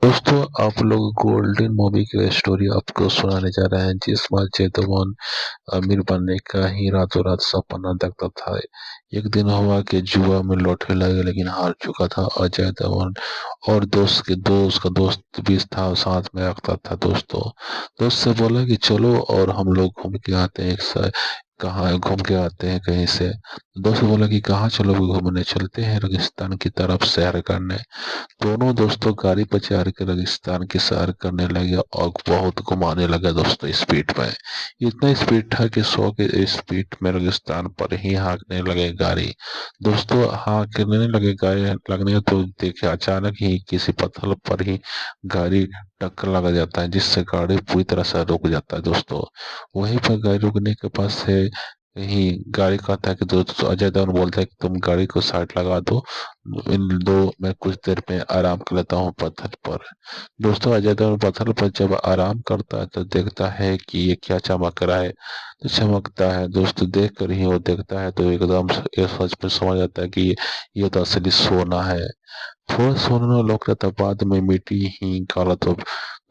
दोस्तों, आप लोग गोल्डन मूवी की स्टोरी आपको सुनाने जा रहे हैं, जिसमें अजय देवगन अमीर बनने का ही रातों रात सपना देखता था। एक दिन हुआ कि जुआ में लॉटरी लगी, लेकिन हार चुका था अजय देवगन। और दोस्त का दोस्त भी था, साथ में रखता था। दोस्त से बोला कि चलो और हम लोग घूम के आते हैं, एक साथ कहाँ घूम के आते हैं कहीं से। दोस्त बोला कि कहाँ चलोगे घूमने? चलते हैं रेगिस्तान की तरफ सैर करने। दोनों दोस्तों गाड़ी पर चढ़ के रेगिस्तान की सैर करने लगे और बहुत घुमाने लगा दोस्तों स्पीड में। इतना स्पीड था कि 100 के स्पीड में रेगिस्तान पर ही हाँकने लगे गाड़ी। दोस्तों हाँकने लगे गाड़ी लगने तो देखे अचानक ही किसी पत्थर पर ही गाड़ी टक्कर लग जाता है, जिससे गाड़ी पूरी तरह से रुक जाता है। दोस्तों वहीं पर गाड़ी रुकने के पास से कहीं गाड़ी कहता है कि दोस्तों अजय देवगन बोलता है कि तुम गाड़ी को साइड लगा दो, इन दो मैं कुछ देर में आराम कर लेता हूँ पत्थर पर। दोस्तों अजय देवगन पत्थर पर जब आराम करता है तो देखता है कि ये क्या चमक रहा है। तो चमकता है दोस्तों, देख कर ही वो देखता है तो एकदम ये सच में समझ आता है कि ये तो असली सोना है। थोड़ा सोना लग रहा था, बाद में मिट्टी ही निकाला तो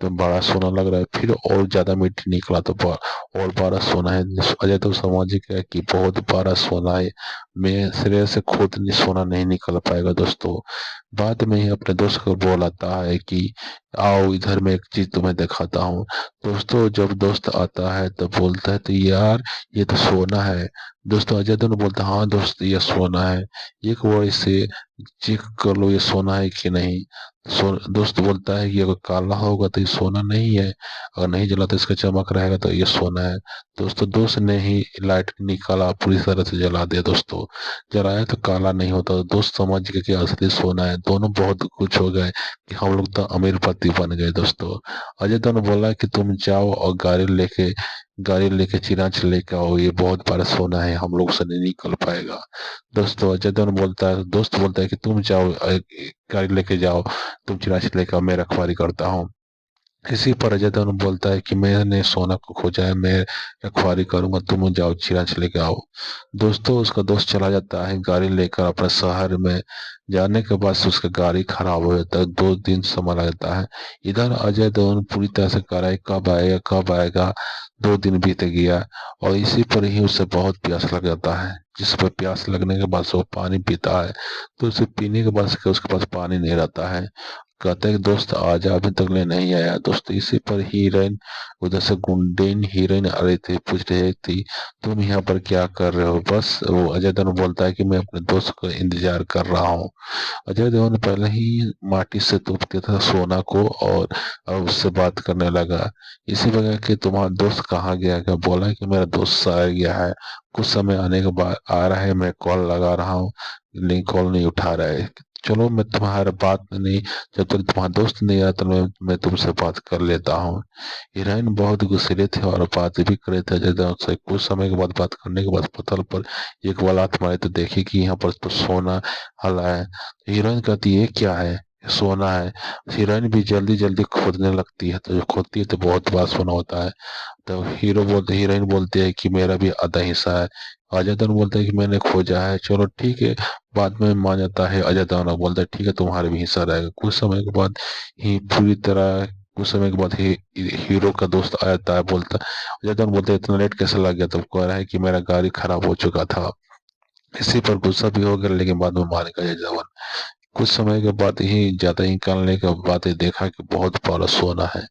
बड़ा सोना लग रहा है। फिर और ज्यादा मिट्टी निकला तो और बड़ा सोना है। अजय तो समझ गया कि बहुत बड़ा सोना है, मैं सिरे से खुद नहीं सोना नहीं निकल पाएगा। दोस्तों बाद में ही अपने दोस्त को बोलाता है कि आओ इधर, मैं एक चीज तुम्हें दिखाता हूँ। दोस्तों जब दोस्त आता है तो बोलता है तो यार ये तो सोना है। दोस्तों अजय दोनों बोलता है हाँ दोस्त ये सोना है, एक बार इसे चेक कर लो ये सोना है कि नहीं। दोस्त बोलता है कि अगर काला होगा तो ये सोना नहीं है, अगर नहीं जला तो इसका चमक रहेगा तो ये सोना है। दोस्तों दोस्त ने ही लाइट निकाला, पूरी तरह से जला दिया। दोस्तों जलाया तो काला नहीं होता। दोस्त समझ गए कि असली सोना है। दोनों बहुत खुश हो गए कि हम लोग तो अमीरपति बन गए। दोस्तों अजय दोनों बोला कि तुम जाओ और गाड़ी लेके चिरांच लेके आओ, ये बहुत बड़ा सोना है, हम लोग से नहीं निकल पाएगा। दोस्त बोलता है कि तुम जाओ गाड़ी लेके जाओ, तुम चिरांच लेके आओ, मैं रखवाली करता हूँ। इसी पर अजय देवगन बोलता है कि मैंने सोना को खोजा है, मैं रखवाली करूंगा, तुम जाओ चिरांच लेके आओ। दोस्तों उसका दोस्त चला जाता है गाड़ी लेकर अपने शहर में। जाने के बाद से उसका गाड़ी खराब हो जाता है, 2 दिन समय लग जाता है। इधर अजय देवगन पूरी तरह से कर रहा है कब आएगा कब आएगा। 2 दिन बीत गया और इसी पर ही उसे बहुत प्यास लग जाता है। जिस पर प्यास लगने के बाद से वो पानी पीता है, तो उसे पीने के बाद से उसके पास पानी नहीं रहता है। कहता है कि दोस्त आजा, अभी तक ले नहीं आया। दोस्त इसी पर हीरोइन उधर से गुंडेन हीरोइन आ रही थी, पूछ रही थी तुम यहाँ पर क्या कर रहे हो। बस वो अजय देवगन बोलता है कि मैं अपने दोस्त का इंतजार कर रहा हूँ। अजय देवगन पहले ही माटी से तोप दिया था सोना को, और अब उससे बात करने लगा। इसी वजह कि तुम्हारा दोस्त कहाँ गया? क्या बोला कि मेरा दोस्त आ गया है, कुछ समय आने के बाद आ रहा है, मैं कॉल लगा रहा हूँ लेकिन कॉल नहीं उठा रहा है। चलो मैं तुम्हारा बात नहीं, जब तक तुम्हारा दोस्त नहीं आया तो मैं तुमसे बात कर लेता हूँ। हीरोइन बहुत गुस्से थे और बात भी करे थे अजय देवगन से। कुछ समय के बाद बात करने के बाद पत्थर पर एक बार लात मारे तो देखी कि यहाँ पर तो सोना हला है। हीरोइन कहती है ये क्या है? "ये सोना है।" हीरोइन भी जल्दी जल्दी खोदने लगती है, तो जो खोदती है तो बहुत बड़ा सोना होता है। तो हीरोइन बोलती है कि मेरा भी आधा हिस्सा है। अजय देवगन बोलता है कि मैंने खोजा है, चलो ठीक है। बाद में मान जाता है अजय देवगन, बोलता है ठीक है तुम्हारा भी हिस्सा रहेगा। कुछ समय के बाद ही हीरो का दोस्त आ जाता है, बोलता अजय देवगन बोलते हैं इतना लेट कैसे लग गया? तो कह रहा है कि मेरा गाड़ी खराब हो चुका था। इसी पर गुस्सा भी हो गया, लेकिन बाद में मान गया अजय देवगन। कुछ समय के बाद ही ज्यादा ही निकालने के बाद ही देखा कि बहुत बड़ा सोना है।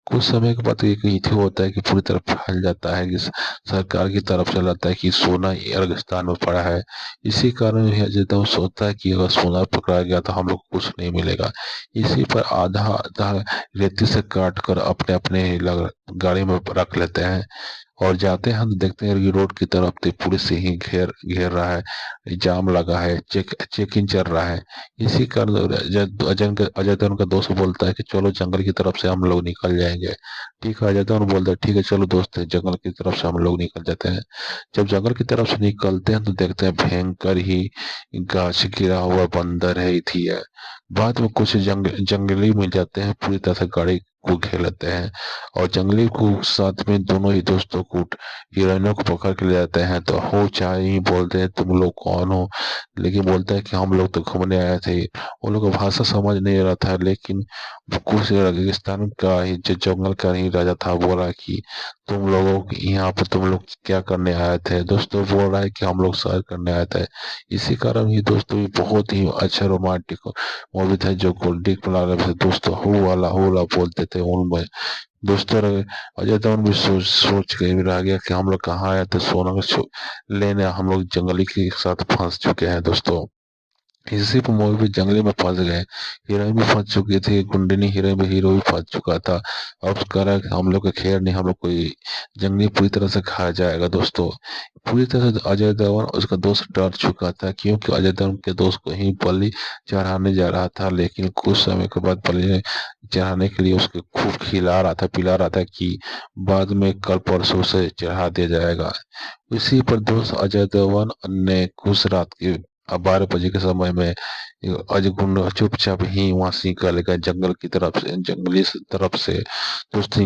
कुछ समय के बाद एक नीति होता है कि पूरी तरह फैल जाता है कि सरकार की तरफ से लगता है कि सोना रेगिस्तान में पड़ा है। इसी कारण यह जब सोचता है कि अगर सोना पकड़ा गया तो हम लोग को कुछ नहीं मिलेगा। इसी पर आधा आधा रेती से काट कर अपने अपने गाड़ी में रख लेते हैं और जाते हैं तो देखते हैं कि रोड की तरफ तो पुलिस से ही घेर घेर रहा है, जाम लगा है, चेक इन चल रहा है। इसी कारण अजय देवगन का दोस्त बोलता है कि चलो जंगल की तरफ से हम लोग निकल जाएंगे। ठीक है, अजय देवगन बोलता है ठीक है चलो दोस्त, जंगल की तरफ से हम लोग निकल जाते हैं। जब जंगल की तरफ से निकलते हैं तो देखते हैं भयंकर ही गाछ गिरा हुआ बंदर है थी है। बाद में कुछ जंगली मिल जाते हैं, पूरी तरह से गाड़ी को घेर लेते हैं और जंगली को साथ में दोनों ही दोस्तों को हीरोइनों को पकड़ के ले जाते हैं। तो हो चाहे ही बोलते हैं तुम लोग कौन हो, लेकिन बोलता है कि हम लोग तो घूमने आए थे। उन लोग को भाषा समझ नहीं रहा था, लेकिन कुछ रेगिस्तान का ही जो जंगल का ही राजा था बोला कि तुम लोगों यहाँ पर तुम लोग क्या करने आए थे। दोस्तों बोल रहा है कि हम लोग सैर करने आए थे। इसी कारण ही दोस्तों ये बहुत ही अच्छा रोमांटिक मूवी था जो गोल्डी कलर से दोस्तों हो वाला बोलते थे उनमें। दोस्तों अजय देवगन भी सोच सोच के भी रह गया कि हम लोग कहाँ आए थे सोना को लेने, हम लोग जंगली के साथ फंस चुके हैं दोस्तों। इसी पर मूवी भी जंगले में फंस गए। हीरोइन भी फंस चुकी थी, गुंडनी हीरोइन भी हीरो भी फंस चुका था। अब कह रहा है कि हम लोग का खैर नहीं, हम लोग कोई जंगली पूरी तरह से खा जाएगा दोस्तों। पूरी तरह से अजय देवगन उसका दोस्त डर चुका था, क्योंकि अजय देवगन के दोस्त को ही बलि चढ़ाने जा रहा था। लेकिन कुछ समय के बाद बलि चढ़ाने के लिए उसको खूब खिला रहा था पिला रहा था कि बाद में कल परसों से चढ़ा दिया जाएगा। इसी पर दोस्त अजय देवगन ने कुछ रात के 12 बजे के समय में अजय गुंडा चुपचाप ही वहां से निकल गए जंगल की तरफ से, जंगली तरफ से दोस्त